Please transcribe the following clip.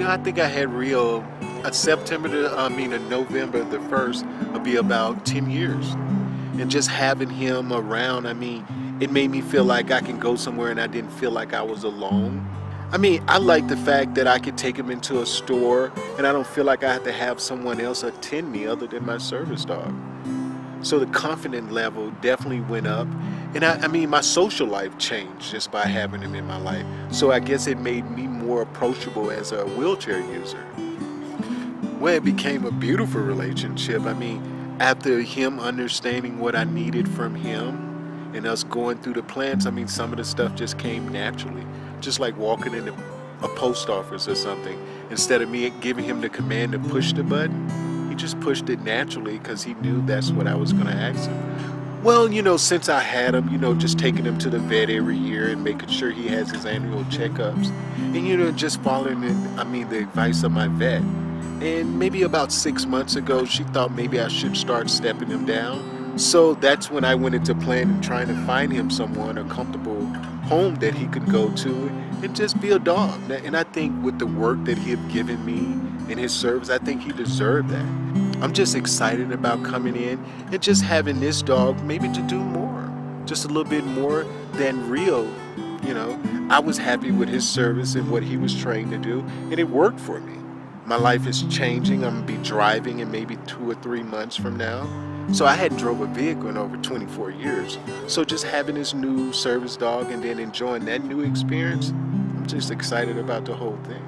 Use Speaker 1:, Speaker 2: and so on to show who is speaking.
Speaker 1: No, I think I had Rio November the 1st will be about 10 years. And just having him around, it made me feel like I can go somewhere and I didn't feel like I was alone. I like the fact that I could take him into a store and I don't feel like I have to have someone else attend me other than my service dog. So the confidence level definitely went up. And my social life changed just by having him in my life. So I guess it made me more approachable as a wheelchair user. Well, it became a beautiful relationship. After him understanding what I needed from him and us going through the plans, some of the stuff just came naturally. Just like walking into a post office or something. Instead of me giving him the command to push the button, he just pushed it naturally because he knew that's what I was going to ask him. Well, since I had him, just taking him to the vet every year and making sure he has his annual checkups. And, just following the advice of my vet. And maybe about 6 months ago, she thought maybe I should start stepping him down. So that's when I went into planning, trying to find him someone, a comfortable home that he could go to and just be a dog. And I think with the work that he had given me and his service, I think he deserved that. I'm just excited about coming in and just having this dog maybe to do more, just a little bit more than Rio. I was happy with his service and what he was trained to do, and it worked for me. My life is changing. I'm gonna be driving in maybe 2 or 3 months from now. So I hadn't drove a vehicle in over 24 years. So just having this new service dog and then enjoying that new experience, I'm just excited about the whole thing.